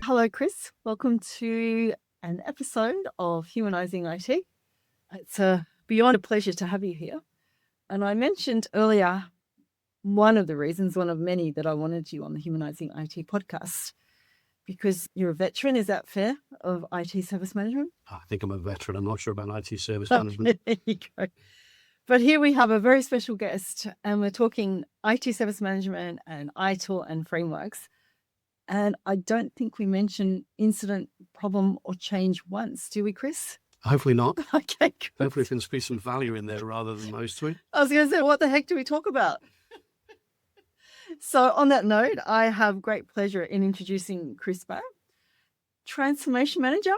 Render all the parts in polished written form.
Hello, Chris. Welcome to an episode of Humanising IT. It's beyond a pleasure to have you here. And I mentioned earlier one of many that I wanted you on the Humanising IT podcast, because you're a veteran, is that fair, of IT service management? I think I'm a veteran. I'm not sure about IT service management. There you go. But here we have a very special guest, and we're talking IT service management and ITIL and frameworks. And I don't think we mentioned incident, problem, or change once, do we, Chris? Hopefully not. Okay, good. Hopefully there can be some value in there rather than most of it. I was going to say, what the heck do we talk about? So on that note, I have great pleasure in introducing Chris Barrett, Transformation Manager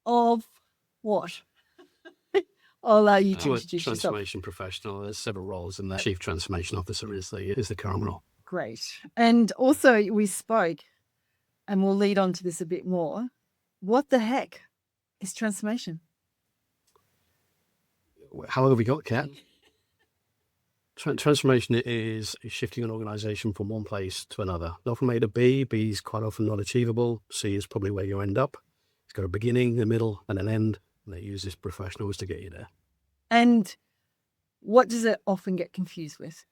of what? I'll allow you to introduce yourself. Transformation professional. There's several roles in that. Chief Transformation Officer is the current role. Great. And also we spoke, and we'll lead on to this a bit more. What the heck is transformation? How long have we got, Kat? Transformation is shifting an organisation from one place to another. Not from A to B. B is quite often not achievable. C is probably where you end up. It's got a beginning, a middle, and an end. And they use these professionals to get you there. And what does it often get confused with?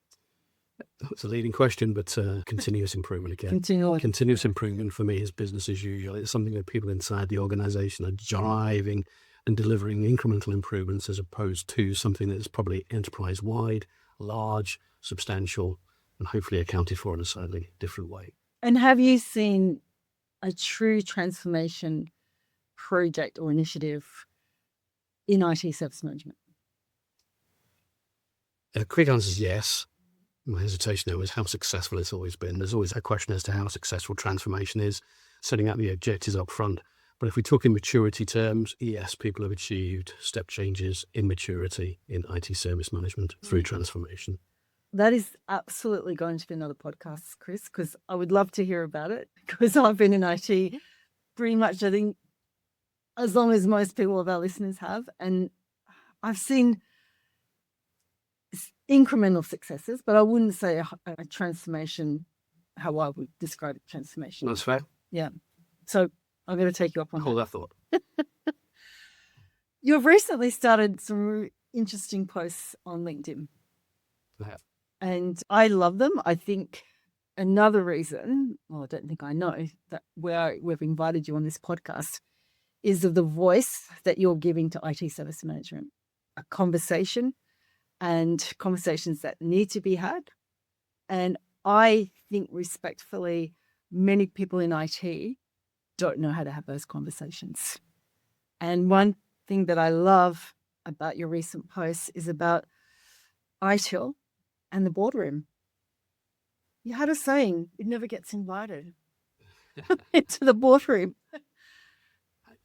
It's a leading question, but continuous improvement again. Continuous improvement for me is business as usual. It's something that people inside the organisation are driving and delivering incremental improvements, as opposed to something that's probably enterprise-wide, large, substantial, and hopefully accounted for in a slightly different way. And have you seen a true transformation project or initiative in IT service management? A quick answer is yes. My hesitation there was how successful it's always been. There's always a question as to how successful transformation is, setting out the objectives up front. But if we talk in maturity terms, yes, people have achieved step changes in maturity in IT service management through transformation. That is absolutely going to be another podcast, Chris, because I would love to hear about it, because I've been in IT pretty much, I think, as long as most people of our listeners have. And I've seen incremental successes, but I wouldn't say a transformation, how I would describe it, transformation. That's fair. Yeah. So I'm going to take you up on that thought. You've recently started some interesting posts on LinkedIn. I have. And I love them. I think another reason, well, I don't think I know, that we've invited you on this podcast is of the voice that you're giving to IT service management. A conversation, and conversations that need to be had. And I think respectfully, many people in IT don't know how to have those conversations. And one thing that I love about your recent posts is about ITIL and the boardroom. You had a saying, it never gets invited into the boardroom.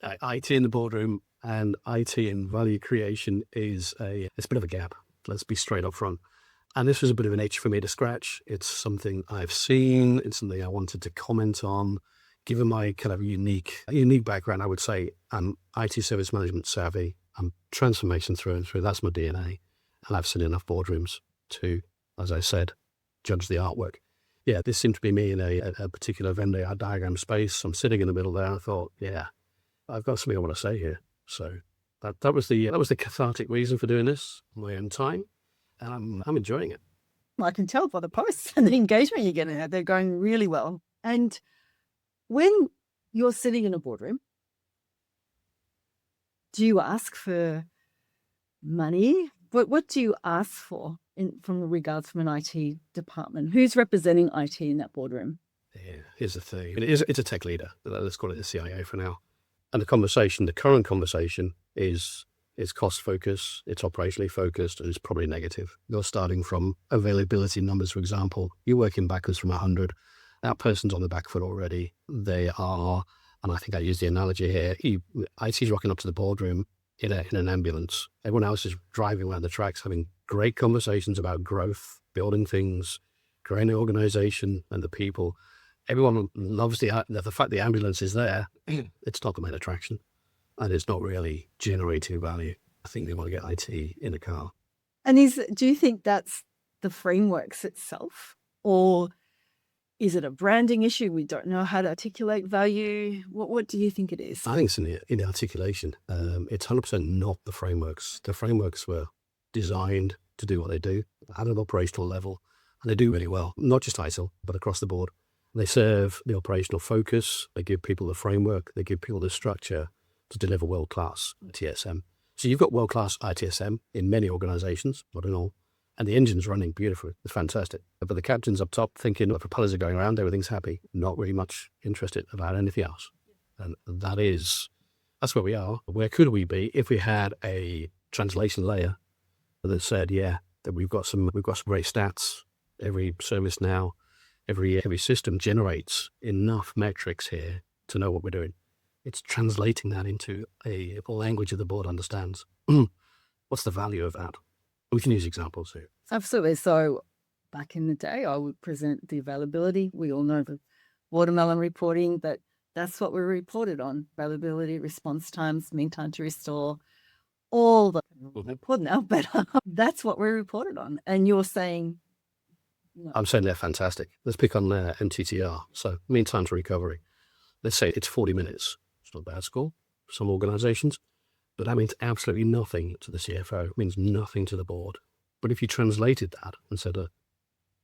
IT in the boardroom and IT in value creation it's a bit of a gap. Let's be straight up front. And this was a bit of an itch for me to scratch. It's something I've seen. It's something I wanted to comment on. Given my kind of unique background, I would say I'm IT service management savvy. I'm transformation through and through. That's my DNA. And I've seen enough boardrooms to, as I said, judge the artwork. Yeah, this seemed to be me in a particular Venn diagram space. I'm sitting in the middle there. I thought, yeah, I've got something I want to say here. So that was the cathartic reason for doing this on my own time, and I'm enjoying it. I can tell by the posts and the engagement you're getting. They're going really well. And when you're sitting in a boardroom, do you ask for money? What do you ask for from regards from an IT department? Who's representing IT in that boardroom? Yeah, here's the thing. It's a tech leader. Let's call it the CIO for now. And the current conversation is cost focused, it's operationally focused, and it's probably negative. You're starting from availability numbers, for example. You're working backwards from 100. That person's on the back foot already. They are, and I think I use the analogy here, IT's rocking up to the boardroom in an ambulance. Everyone else is driving around the tracks, having great conversations about growth, building things, growing the organization and the people. Everyone loves the fact the ambulance is there. It's not the main attraction, and it's not really generating value. I think they want to get IT in a car. And do you think that's the frameworks itself, or Is it a branding issue? We don't know how to articulate value. What do you think it is? I think it's in the articulation. It's 100% not the frameworks. The frameworks were designed to do what they do at an operational level, and they do really well, not just ITIL, but across the board. They serve the operational focus. They give people the framework. They give people the structure to deliver world-class ITSM. So you've got world-class ITSM in many organizations, not in all, and the engine's running beautifully. It's fantastic. But the captain's up top thinking the propellers are going around, everything's happy, not really much interested about anything else. And that's where we are. Where could we be if we had a translation layer that said, yeah, that we've got some great stats. Every service now, every system generates enough metrics here to know what we're doing. It's translating that into a language that the board understands. What's the value of that? We can use examples here. Absolutely. So back in the day, I would present the availability. We all know the watermelon reporting, that's what we reported on. Availability, response times, mean time to restore, all the report now, but that's what we reported on. And you're saying... No. I'm saying they're fantastic. Let's pick on their MTTR. So mean time to recovery. Let's say it's 40 minutes. It's not a bad score for some organizations, but that means absolutely nothing to the CFO. It means nothing to the board. But if you translated that and said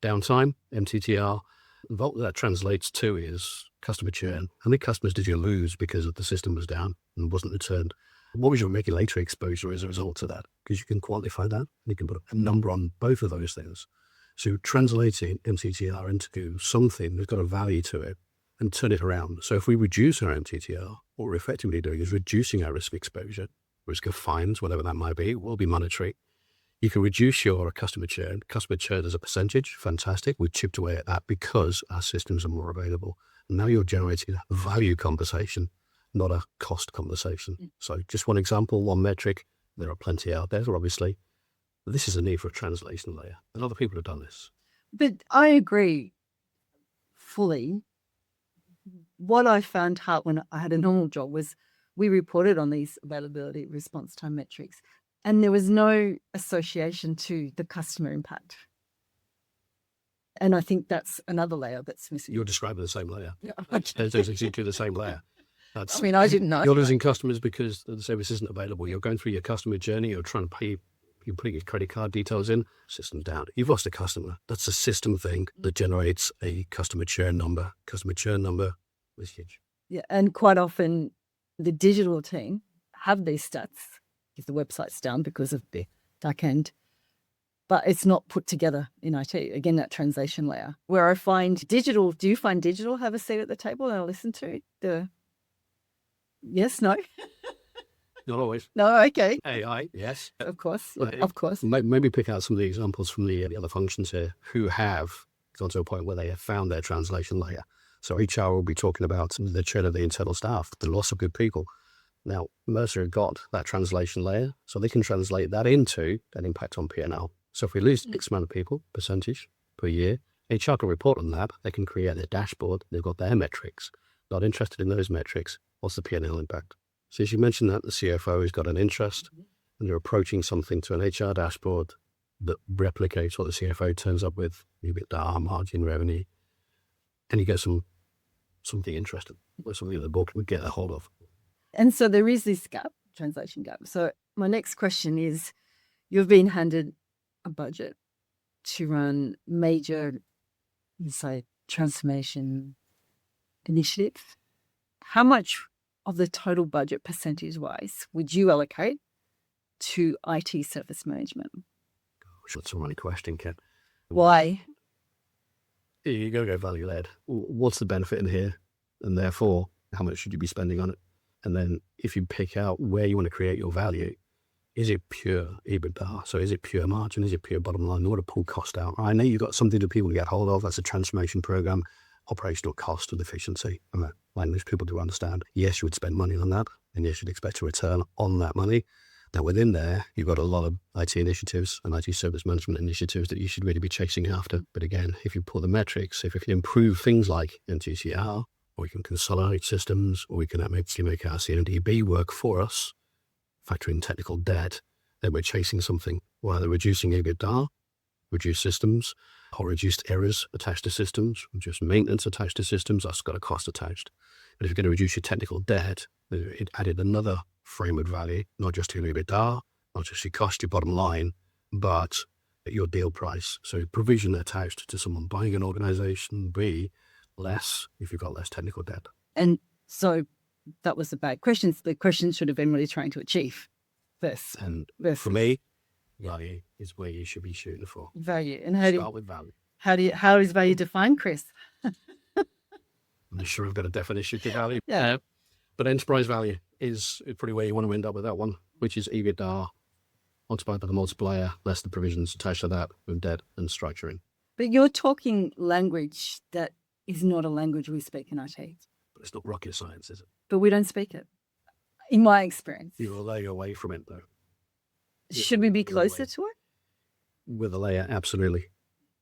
downtime, MTTR, what that translates to is customer churn. How many customers did you lose because the system was down and wasn't returned? What was your regulatory exposure as a result of that? Because you can quantify that and you can put a number on both of those things. So translating MTTR into something that's got a value to it and turn it around. So if we reduce our MTTR, what we're effectively doing is reducing our risk exposure, risk of fines, whatever that might be, will be monetary. You can reduce your customer churn. Customer churn as a percentage, fantastic. We've chipped away at that because our systems are more available. And now you're generating a value conversation, not a cost conversation. So just one example, one metric. There are plenty out there, obviously. But this is a need for a translation layer. And other people have done this. But I agree fully. What I found hard when I had a normal job was we reported on these availability response time metrics, and there was no association to the customer impact. And I think that's another layer that's missing. You're describing the same layer. Yeah. There's exactly the same layer. I mean, I didn't know. You're losing customers because the service isn't available. You're going through your customer journey. You're trying to pay. You're putting your credit card details in. System's down. You've lost a customer. That's a system thing that generates a customer churn number. Customer churn number is huge. Yeah, and quite often the digital team have these stats if the website's down because of the back end, but it's not put together in IT. Again, that translation layer where I find digital. Do you find digital have a seat at the table and I listen to the? Yes, no. Not always. No, okay. AI, yes. Of course, of course. Maybe pick out some of the examples from the other functions here who have gone to a point where they have found their translation layer. So HR will be talking about the churn of the internal staff, the loss of good people. Now, Mercer have got that translation layer, so they can translate that into an impact on P&L. So if we lose X amount of people, percentage per year, HR can report on that. They can create their dashboard. They've got their metrics. Not interested in those metrics. What's the P&L impact? So as you mentioned that the CFO has got an interest and they're approaching something to an HR dashboard that replicates what the CFO turns up with, EBITDA, margin, revenue, and you get something interesting, or something that the board would get a hold of. And so there is this gap, translation gap. So my next question is, you've been handed a budget to run major, say, transformation initiative. How much of the total budget percentage-wise would you allocate to IT service management? Gosh, that's a funny question, Ken. Why? You got to go value-led. What's the benefit in here? And therefore, how much should you be spending on it? And then if you pick out where you want to create your value, is it pure EBITDA? So is it pure margin? Is it pure bottom line? You want to pull cost out. I know you've got something that people get hold of. That's a transformation program, operational cost and efficiency. And that language people do understand. Yes, you would spend money on that. And yes, you'd expect a return on that money. Now within there, you've got a lot of IT initiatives and IT service management initiatives that you should really be chasing after. But again, if you pull the metrics, if you can improve things like MTTR, or we can consolidate systems, or we can actually make our CMDB work for us, factor in technical debt, then we're chasing something. Well, either reducing EBITDA, reduce systems, or reduced errors attached to systems, just maintenance attached to systems, that's got a cost attached. But if you're going to reduce your technical debt, it added another framework value, not just your EBITDA, not just your cost, your bottom line, but your deal price. So provision attached to someone buying an organization, B, less if you've got less technical debt. And so that was the bad questions. The questions should have been really trying to achieve this. And this for me, value is where you should be shooting for. value. And Start with value. how is value defined, Chris? I'm not sure I've got a definition to value. Yeah. But enterprise value is pretty where you want to end up with that one, which is EBITDA multiplied by the multiplier, less the provisions attached to that with debt and structuring. But you're talking language that is not a language we speak in IT. But it's not rocket science, is it? But we don't speak it, in my experience. You're a layer away from it, though. Should we be closer to it? With a layer, absolutely.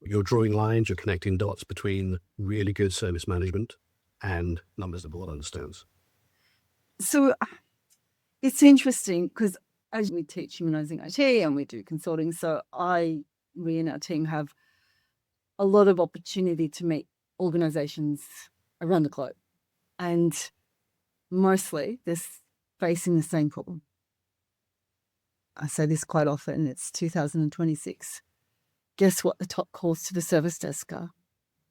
You're drawing lines, you're connecting dots between really good service management and numbers the board understands. So it's interesting because as we teach Humanising IT and we do consulting, so we in our team have a lot of opportunity to meet organizations around the globe. And mostly they're facing the same problem. I say this quite often, it's 2026. Guess what the top calls to the service desk are?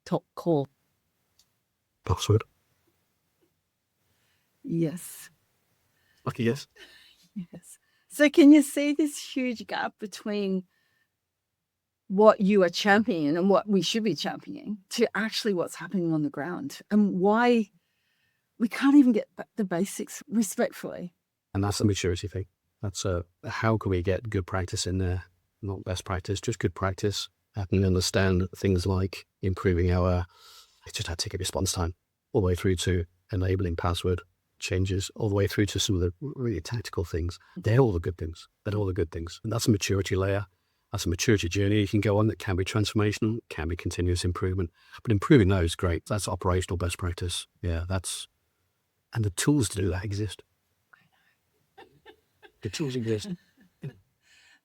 Top call. Password. Yes. Lucky yes. Yes. So can you see this huge gap between what you are championing and what we should be championing to actually what's happening on the ground and why we can't even get back the basics respectfully? And that's the maturity thing. That's how can we get good practice in there? Not best practice, just good practice. Helping understand things like improving our ticket response time, all the way through to enabling password changes, all the way through to some of the really tactical things. They're all the good things. They're all the good things. And that's a maturity layer. That's a maturity journey you can go on that can be transformational, can be continuous improvement. But improving those, great. That's operational best practice. Yeah, and the tools to do that exist. The tools exist.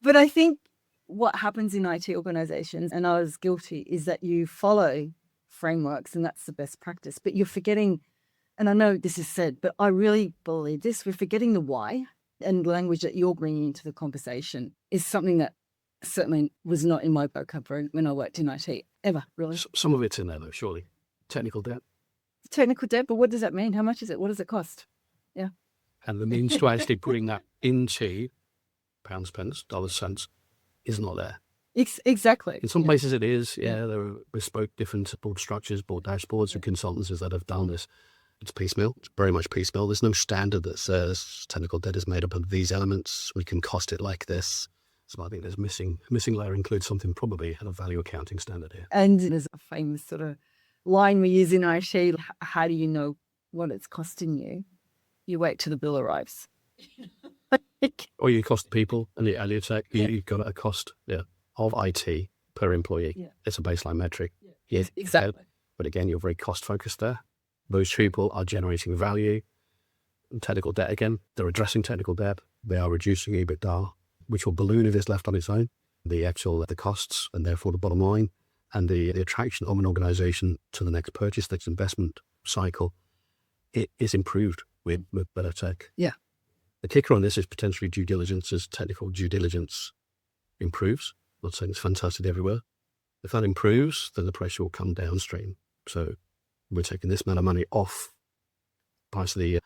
But I think what happens in IT organizations, and I was guilty, is that you follow frameworks and that's the best practice, but you're forgetting, and I know this is said, but I really believe this, we're forgetting the why, and language that you're bringing into the conversation is something that certainly was not in my vocabulary when I worked in IT, ever, really. Some of it's in there though, surely. Technical debt. Technical debt, but what does that mean? How much is it? What does it cost? Yeah. And the means to actually putting that into pounds, pence, dollars, cents is not there. Exactly. In some places it is. Yeah, there are bespoke different board structures, board dashboards, and consultancies that have done this. It's piecemeal. It's very much piecemeal. There's no standard that says technical debt is made up of these elements. We can cost it like this. So I think there's missing layer includes something probably at a value accounting standard here. And there's a famous sort of line we use in IT. How do you know what it's costing you? You wait till the bill arrives. Or you cost people and the tech, you've got a cost of IT per employee. Yeah. It's a baseline metric. Yeah, exactly. But again, you're very cost focused there. Those people are generating value. Technical debt, again, they're addressing technical debt. They are reducing EBITDA, which will balloon if it's left on its own. The costs and therefore the bottom line and the attraction of an organization to the next purchase, next investment cycle, it is improved with better tech. Yeah. The kicker on this is potentially due diligence as technical due diligence improves. I'm not saying it's fantastic everywhere. If that improves, then the pressure will come downstream. So we're taking this amount of money off price of the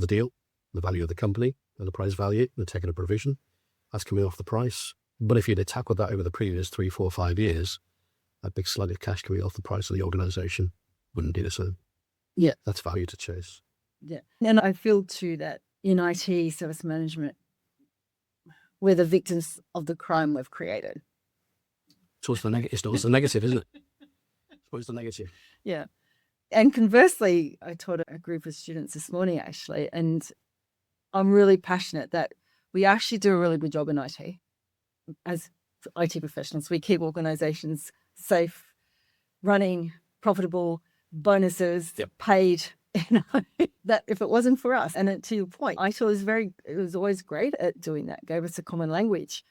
deal, the value of the company, enterprise value, we're taking a provision. That's coming off the price. But if you'd have tackled that over the previous 3, 4, 5 years, that big slug of cash coming off the price of the organization wouldn't do the same. Yeah. That's value to chase. Yeah. And I feel too that in IT service we're the victims of the crime we've created. So it's the negative, isn't it? It's the negative. Yeah. And conversely, I taught a group of students this morning, actually, and I'm really passionate that we actually do a really good job in IT. As IT professionals, we keep organizations safe, running, profitable, bonuses, paid. That if it wasn't for us, and to your point, IT was always great at doing that, gave us a common language.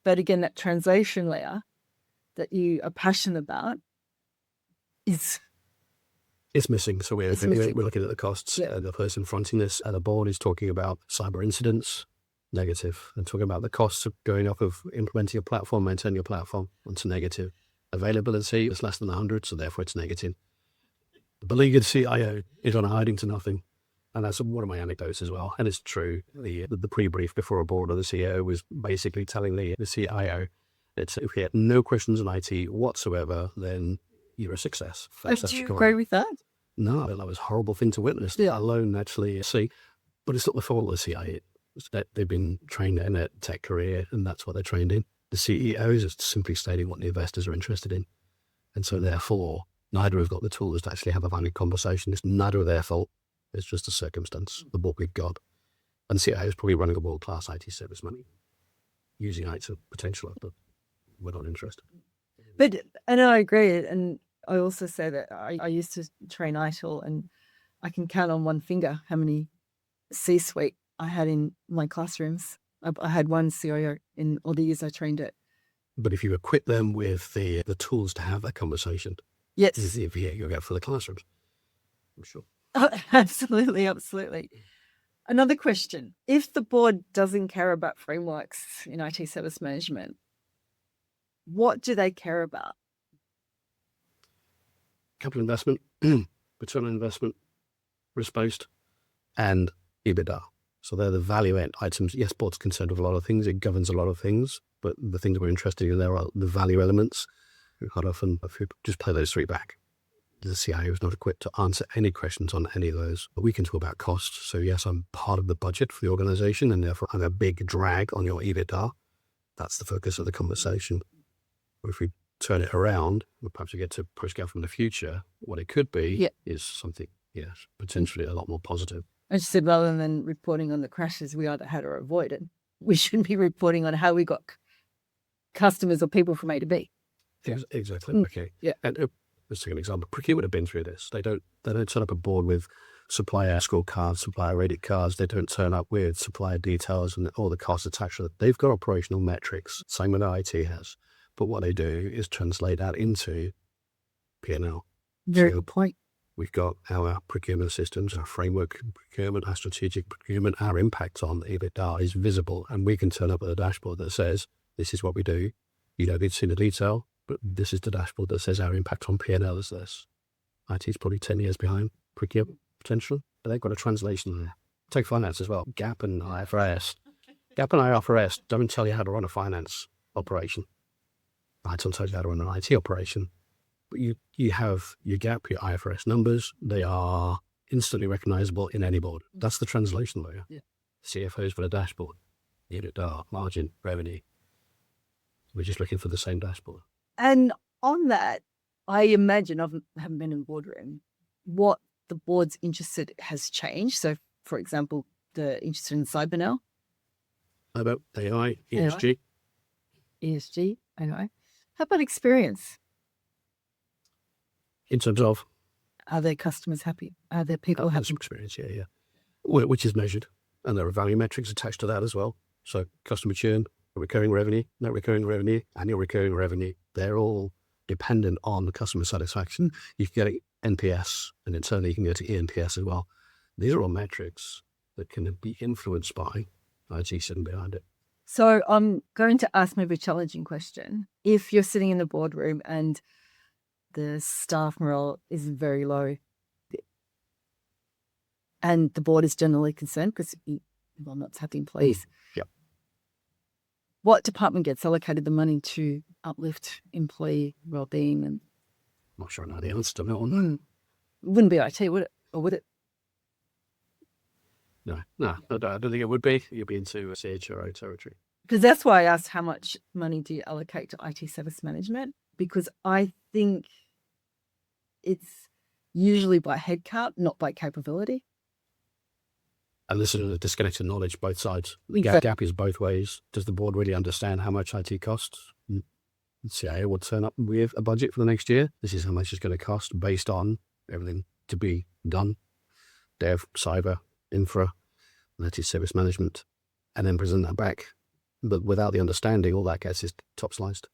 But again, that translation layer that you are passionate about is It's missing. So we're missing. looking at the costs. Yeah. The person fronting this at the board is talking about cyber incidents, negative, and talking about the costs of going off of implementing a platform, maintaining your platform, it's negative. Availability is less than 100, so therefore it's negative. The beleaguered CIO is on hiding to nothing. And that's one of my anecdotes as well. And it's true. The pre-brief before a board of the CEO was basically telling the CIO that if he had no questions on IT whatsoever, then you're a success. Do you agree with that? No, that was a horrible thing to witness, let alone actually see. But it's not the fault of the CIA. They've been trained in a tech career, and that's what they're trained in. The CEOs are simply stating what the investors are interested in. And so therefore, neither have got the tools to actually have a valid conversation. It's neither of their fault. It's just a circumstance of what we've got. And CIA is probably running a world-class IT service money, using IT to potential, but we're not interested. And I agree. And I also say that I used to train ITIL, and I can count on one finger how many C-suite I had in my classrooms. I had one CIO in all the years I trained it. But if you equip them with the tools to have that conversation, yes, if you go for the classrooms, I'm sure. Oh, absolutely. Another question. If the board doesn't care about frameworks in IT service management, what do they care about? Capital investment, return on investment, risk-based, and EBITDA. So they're the value items. Yes, board's concerned with a lot of things. It governs a lot of things, but the things we're interested in there are the value elements. Quite often, if you just play those three back, the CIO is not equipped to answer any questions on any of those. But we can talk about costs. So yes, I'm part of the budget for the organization, and therefore I'm a big drag on your EBITDA. That's the focus of the conversation. If we turn it around, perhaps we get to push-scale from the future, what it could be is something, yes, potentially a lot more positive. I just said, rather than reporting on the crashes, we either had or avoided. We shouldn't be reporting on how we got customers or people from A to B. Exactly. Okay. Yeah. And let's take an example. Procurement have been through this. They don't turn up a board with supplier scorecards, supplier rated cards. They don't turn up with supplier details and all the costs attached to it. They've got operational metrics, same with IT has. But what they do is translate that into P&L. Very good point. We've got our procurement systems, our framework procurement, our strategic procurement, our impact on EBITDA is visible, and we can turn up with a dashboard that says, this is what we do. You don't need to see the detail, but this is the dashboard that says our impact on P&L is this. IT is probably 10 years behind procurement, potentially, but they've got a translation there. Take finance as well. GAAP and IFRS. GAAP and IFRS don't tell you how to run a finance operation. IT tells you how to run an IT operation. But you have your GAAP, your IFRS numbers. They are instantly recognizable in any board. That's the translation layer. Yeah. CFOs for the dashboard. EBITDA, margin, revenue. We're just looking for the same dashboard. And on that, I imagine, I haven't been in the boardroom, what the board's interested has changed. So, for example, they're interested in cyber now. How about AI, ESG? ESG, AI. How about experience? In terms of? Are their customers happy? Are their people happy? Experience, yeah. Which is measured. And there are value metrics attached to that as well. So customer churn, recurring revenue, net recurring revenue, annual recurring revenue, they're all dependent on the customer satisfaction. You can get NPS, and internally you can go to eNPS as well. These are all metrics that can be influenced by IT sitting behind it. So I'm going to ask maybe a challenging question. If you're sitting in the boardroom and the staff morale is very low and the board is generally concerned because I'm not happy employees. Yep. What department gets allocated the money to uplift employee well-being? And I'm not sure I know the answer to that one. It wouldn't be IT, would it? Or would it? No, I don't think it would be. You'd be into CHRO territory. Because that's why I asked, how much money do you allocate to IT service management? Because I think it's usually by headcount, not by capability. And this is a disconnected knowledge, both sides. The Exactly. gap is both ways. Does the board really understand how much IT costs? The CIO will turn up with a budget for the next year. This is how much it's going to cost based on everything to be done. Dev, cyber, infra, IT service management, and then present that back. But without the understanding, all that gets is top sliced.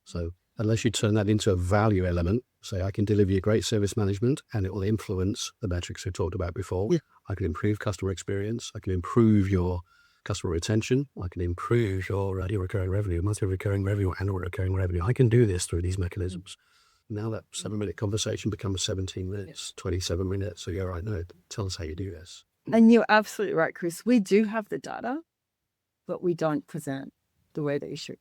So unless you turn that into a value element, say I can deliver you great service management and it will influence the metrics we talked about before. Yeah. I can improve customer experience. I can improve your customer retention. I can improve your recurring revenue, monthly recurring revenue, annual recurring revenue. I can do this through these mechanisms. Now that 7-minute conversation becomes 17 minutes, 27 minutes. So you're right, no, tell us how you do this. And you're absolutely right, Chris. We do have the data, but we don't present the way that you should.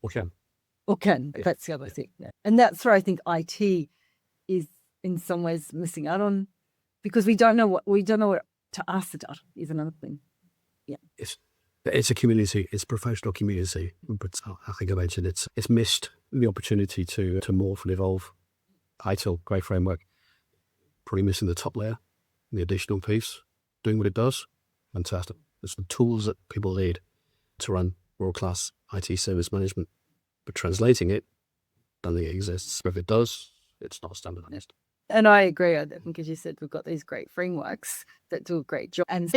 Or can. Yeah. That's the other thing. Yeah. And that's where I think IT is in some ways missing out on, because we don't know what to ask the data is another thing. Yeah. It's a community, it's a professional community, but I think I mentioned it's missed the opportunity to morph and evolve. ITIL, great framework, probably missing the top layer, the additional piece, doing what it does, fantastic. There's the tools that people need to run world-class IT service management, but translating it, don't think it exists. If it does, it's not standardized. And I agree. I think, as you said, we've got these great frameworks that do a great job. And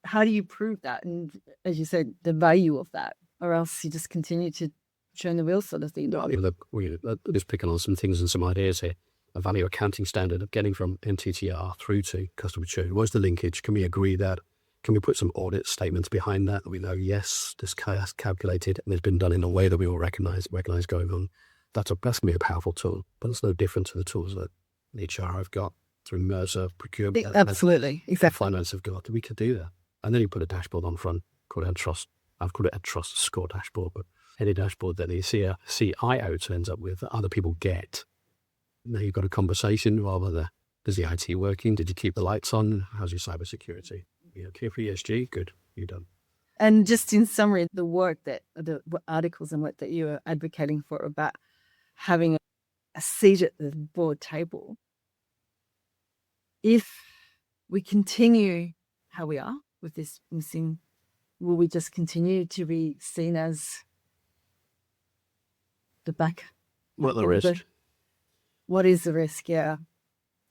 how do you prove that? And as you said, the value of that, or else you just continue to churn the wheels sort of thing. No, look, we're just picking on some things and some ideas here. A value accounting standard of getting from MTTR through to customer churn. What's the linkage? Can we agree that? Can we put some audit statements behind that we know, yes, this is calculated and it's been done in a way that we will recognize going on? That's going to be a powerful tool, but it's no different to the tools that HR have got through Mercer, procurement. Absolutely. Exactly. Finance have got. We could do that. And then you put a dashboard on front, call it a trust. I've called it a trust score dashboard, but any dashboard that the CIO turns up with, that other people get. Now you've got a conversation rather than, is the IT working? Did you keep the lights on? How's your cybersecurity? You okay for ESG? Good. You're done. And just in summary, the articles and work that you are advocating for about having a seat at the board table, if we continue how we are with this missing, will we just continue to be seen as the back? What the risk? What is the risk? Yeah.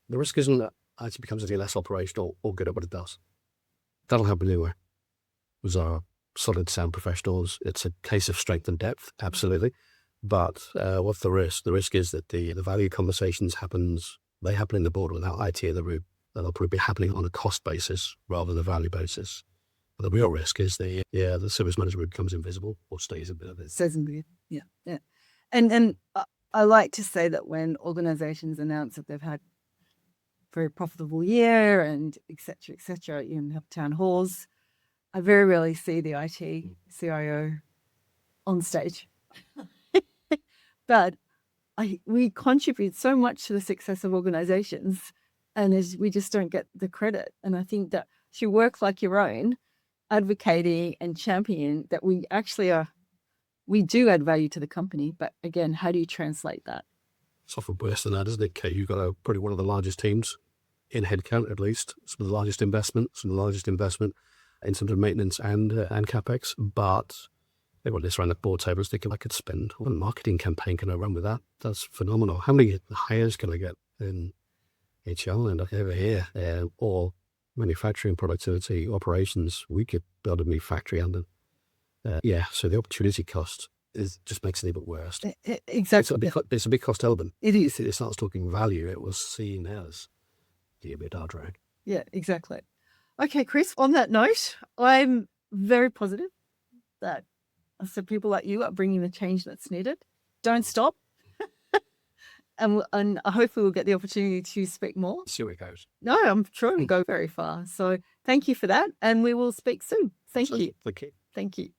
The risk isn't that IT becomes any less operational or good at what it does. That'll happen anywhere. With our solid sound professionals, it's a case of strength and depth, absolutely. But what's the risk? The risk is that the value conversations happen in the board without IT in the room. That'll probably be happening on a cost basis rather than a value basis. But the real risk is the service management becomes invisible or stays a bit of it. Stays invisible. Yeah. And I like to say that when organizations announce that they've had very profitable year and et cetera, you have town halls, I very rarely see the IT CIO on stage. But we contribute so much to the success of organizations, and we just don't get the credit. And I think that if you work like your own, advocating and championing that we do add value to the company. But again, how do you translate that? It's often worse than that, isn't it, Kate? You've got probably one of the largest teams in headcount, at least. Some of the largest investment in terms of maintenance and CapEx. But they want this around the board tables thinking, I could spend, what marketing campaign can I run with that? That's phenomenal. How many hires can I get in HR and over here? Or manufacturing, productivity, operations, we could build a new factory under. So the opportunity cost just makes it even worse. Exactly. It's a big cost element. It is. It starts talking value. It was seen as the EBITDA drag. Yeah, exactly. Okay, Chris, on that note, I'm very positive that people like you are bringing the change that's needed. Don't stop. And hopefully we'll get the opportunity to speak more. See where it goes. No, I'm sure it'll go very far. So thank you for that. And we will speak soon. Thank you. Thank you. Thank you.